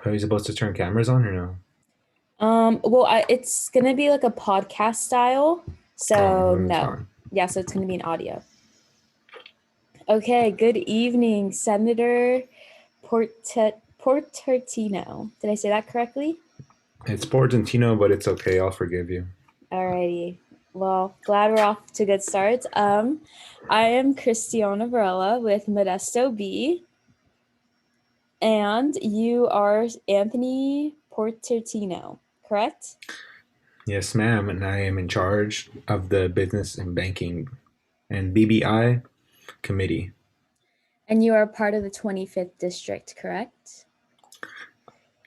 Are you supposed to turn cameras on or no? It's gonna be like a podcast style, Oh, so then it's no. fine. Yeah, so it's gonna be an audio. Okay, good evening, Senator Portantino. Did I say that correctly? It's Portantino, but it's okay. I'll forgive you. Alrighty. Well, glad we're off to good starts. I am Christiana Varela with Modesto B, and you are Anthony Portantino, correct? Yes, ma'am. And I am in charge of the Business and Banking and BBI committee. And you are part of the 25th district, correct?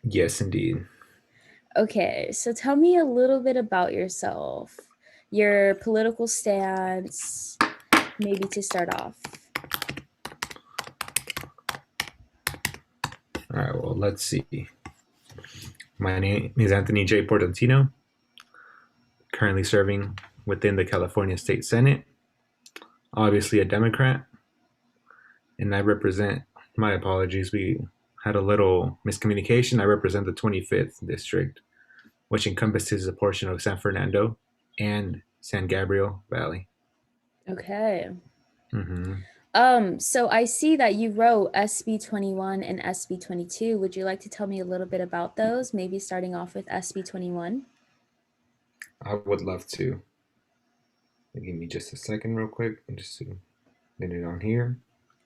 Yes, indeed. Okay, so tell me a little bit about yourself, your political stance, maybe to start off. All right. Well, let's see. My name is Anthony J. Portantino, currently serving within the California State Senate. Obviously, a Democrat, and I represent. My apologies. We had a little miscommunication. I represent the 25th district, which encompasses a portion of San Fernando and San Gabriel Valley. Okay. Hmm. So I see that you wrote SB 21 and SB 22. Would you like to tell me a little bit about those? Maybe starting off with SB 21? I would love to. Give me just a second, real quick, and just to get it on here.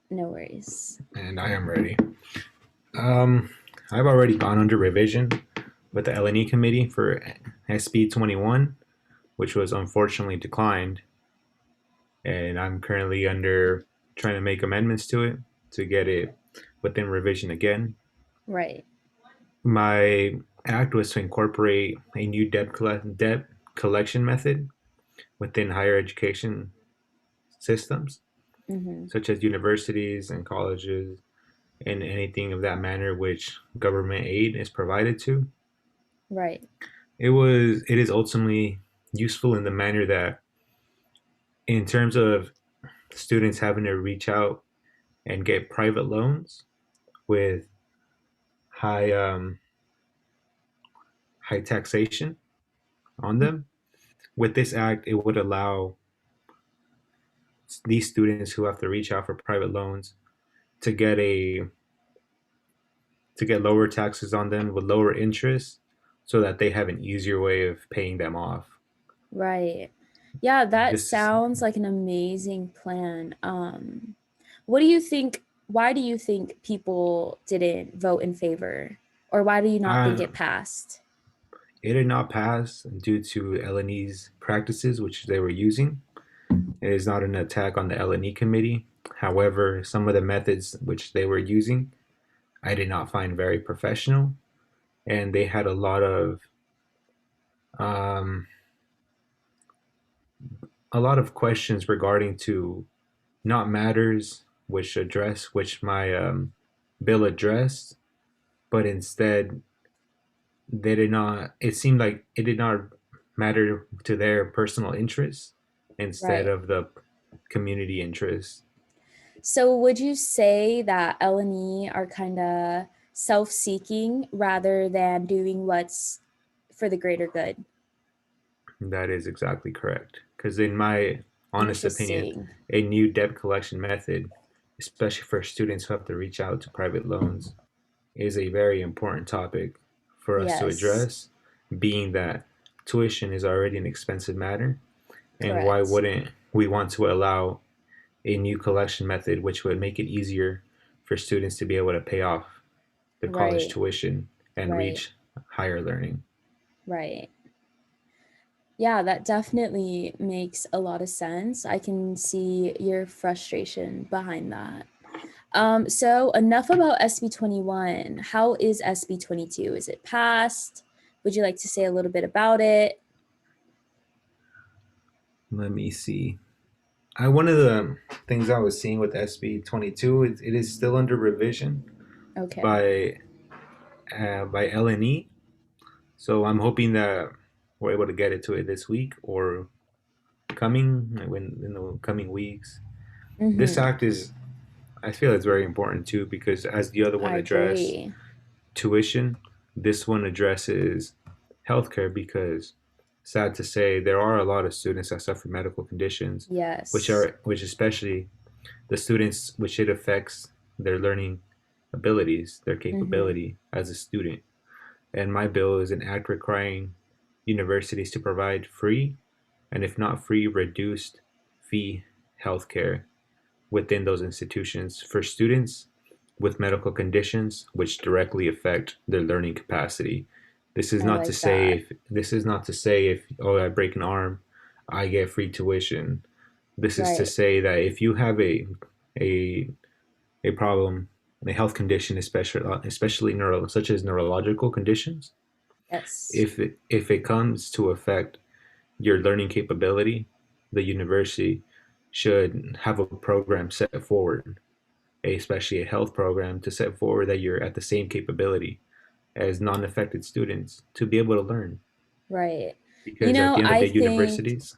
No worries. And I am ready. Um, I've already gone under revision with the L&E committee for SB 21, which was unfortunately declined, and I'm currently under trying to make amendments to it to get it within revision again. Right. My act was to incorporate a new debt collection method within higher education systems, Mm-hmm. such as universities and colleges, and anything of that manner which government aid is provided to. Right. It is ultimately useful in the manner that, in terms of students having to reach out and get private loans with high high taxation on them. With this act, it would allow these students who have to reach out for private loans to get a to get lower taxes on them with lower interest, so that they have an easier way of paying them off. Right. Yeah, that This sounds like an amazing plan. What do you think? Why do you think people didn't vote in favor? Or why do you not think uh, it passed? it did not pass due to L&E's practices, which they were using. It is not an attack on the L&E committee. However, some of the methods which they were using, I did not find very professional, and they had um, a lot of questions regarding to not matters which my bill addressed, but instead they did not. It seemed like it did not matter to their personal interests instead Right. of the community interests. So would you say that L&E are kind of self-seeking rather than doing what's for the greater good? That is exactly correct. Because in my honest opinion, Interesting. a new debt collection method, especially for students who have to reach out to private loans, is a very important topic for us to Yes, address, being that tuition is already an expensive matter. And why correct. wouldn't we want to allow a new collection method which would make it easier for students to be able to pay off their college Right, tuition and right, reach higher learning? right. Yeah, that definitely makes a lot of sense. I can see your frustration behind that. So enough about SB 21. How is SB 22? Is it passed? Would you like to say a little bit about it? Let me see. One of the things I was seeing with SB 22, it is still under revision Okay. by L&E. So I'm hoping that we're able to get it to it this week or coming when in the coming weeks. This Mm-hmm. act is, I feel it's very important too, because as the other one I addressed, agree. tuition, this one addresses healthcare because, sad to say, there are a lot of students that suffer medical conditions, Yes. which especially the students which it affects their learning abilities, their Mm-hmm. capability as a student. And my bill is an act requiring universities to provide free, and if not free, reduced fee healthcare within those institutions for students with medical conditions which directly affect their learning capacity. I like that. This is not to say if oh I break an arm, I get free tuition. This is to Right. say that if you have a a problem, a health condition, especially such as neurological conditions, Yes. if it comes to affect your learning capability, the university should have a program set forward, especially a health program to set forward that you're at the same capability as non-affected students to be able to learn. Right. You Because at know, the end of I the day, think universities,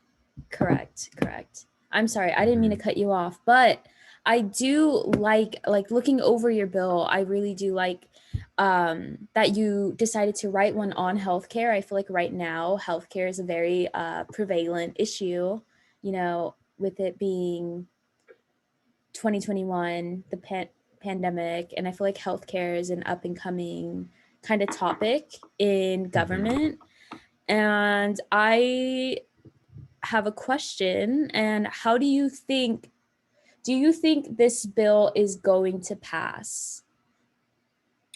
correct, correct. I'm sorry, I didn't mean to mhm, cut you off, but I do like looking over your bill. I really do like that you decided to write one on healthcare. I feel like right now healthcare is a very prevalent issue, you know, with it being 2021, the pandemic, and I feel like healthcare is an up and coming kind of topic in mhm. government. And I have a question. And how do you think this bill is going to pass?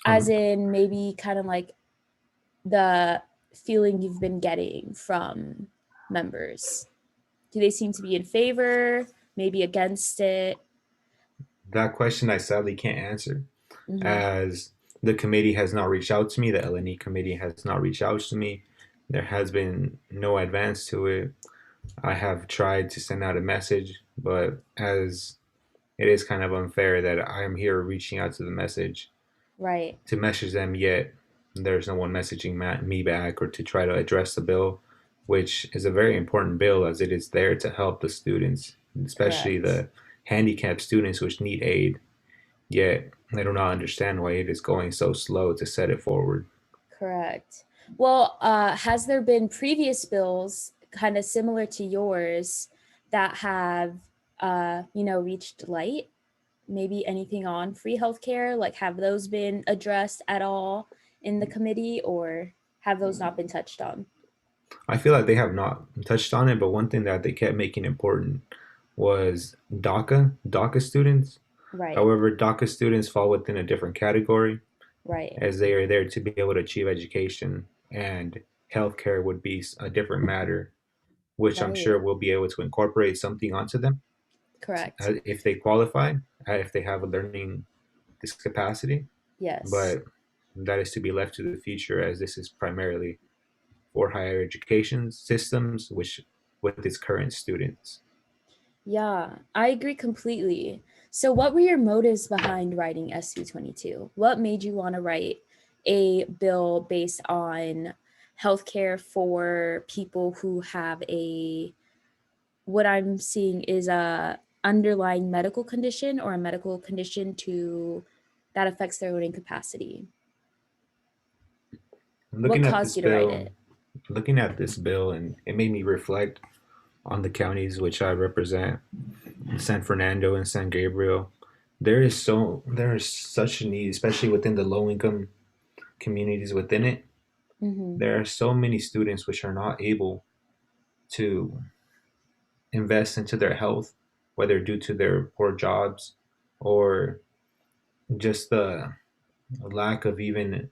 As Um, in, maybe kind of like the feeling you've been getting from members. Do they seem to be in favor, maybe against it? that question I sadly can't answer, Hmm. as the committee has not reached out to me. The LNE committee has not reached out to me. There has been no advance to it. I have tried to send out a message, but as it is kind of unfair that I am here reaching out to the message Right, to message them, yet there's no one messaging me back or to try to address the bill, which is a very important bill as it is there to help the students, especially correct. the handicapped students which need aid. Yet I do not understand why it is going so slow to set it forward. Correct. Well, has there been previous bills kind of similar to yours that have, reached light? Maybe anything on free healthcare? Like, have those been addressed at all in the committee, or have those not been touched on? I feel like they have not touched on it, but one thing that they kept making important was DACA students. Right, However, DACA students fall within a different category right, as they are there to be able to achieve education, and healthcare would be a different matter, which I'm sure right. we'll be able to incorporate something onto them Correct. if they qualify, if they have a learning discapacity. Yes. But that is to be left to the future, as this is primarily for higher education systems, which with its current students. Yeah, I agree completely. So, what were your motives behind writing SB 22? What made you want to write a bill based on healthcare for people who have what I'm seeing is a underlying medical condition or a medical condition to that affects their learning capacity? What Looking at caused this you to write bill, it? and it made me reflect on the counties which I represent, San Fernando and San Gabriel. There is such a need, especially within the low income communities within it. Mm-hmm. There are so many students which are not able to invest into their health, whether due to their poor jobs or just the lack of even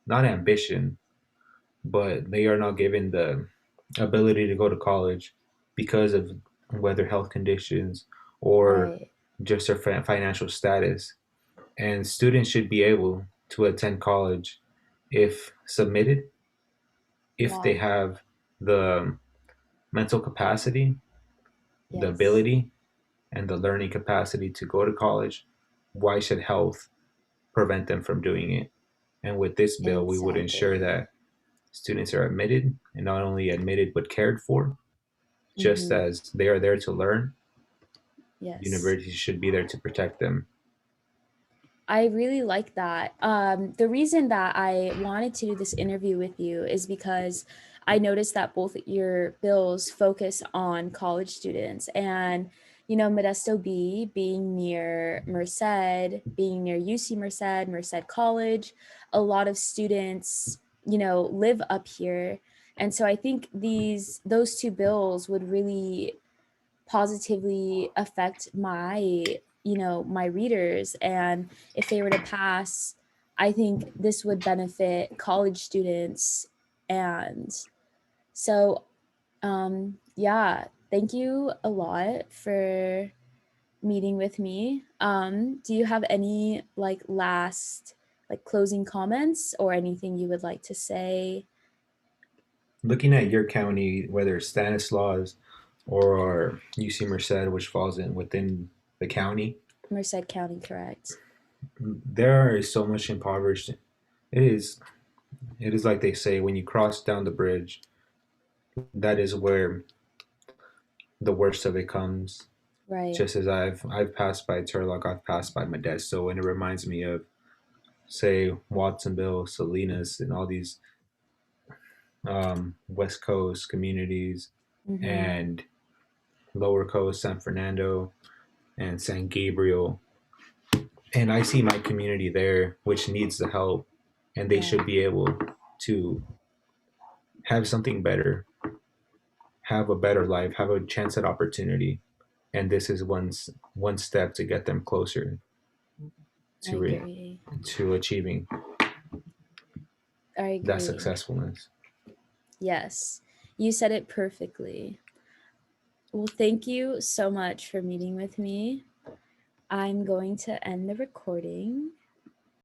not ambition, but they are not given the ability to go to college because of whether health conditions or Right. just their financial status. And students should be able to attend college if submitted, if they Wow. have the mental capacity, the Yes. ability, and the learning capacity to go to college. Why should health prevent them from doing it? And with this bill, we would ensure Exactly. that students are admitted, and not only admitted but cared for, just Mm-hmm. as they are there to learn. Yes. Universities should be there to protect them. I really like that. The reason that I wanted to do this interview with you is because I noticed that both your bills focus on college students, and Modesto B being near Merced, being near UC Merced, Merced College, a lot of students, live up here. And so I think those two bills would really positively affect my readers, and if they were to pass, I think this would benefit college students. And so yeah, thank you a lot for meeting with me. Do you have any last closing comments or anything you would like to say? Looking at your county, whether it's Stanislaus or UC Merced, which falls in within the county, Merced County, correct? there is so much impoverished. It is it is like they say, when you cross down the bridge, that is where the worst of it comes. Right. Just as I've passed by Turlock, I've passed by Modesto, and it reminds me of, say, Watsonville, Salinas, and all these West Coast communities, Mm-hmm. and Lower Coast, San Fernando, and San Gabriel. And I see my community there, which needs the help, and they Yeah, should be able to have something better, have a better life, have a chance at opportunity. And this is one step to get them closer I to agree. to achieving I that agree. successfulness. Yes, you said it perfectly. Well, thank you so much for meeting with me. I'm going to end the recording.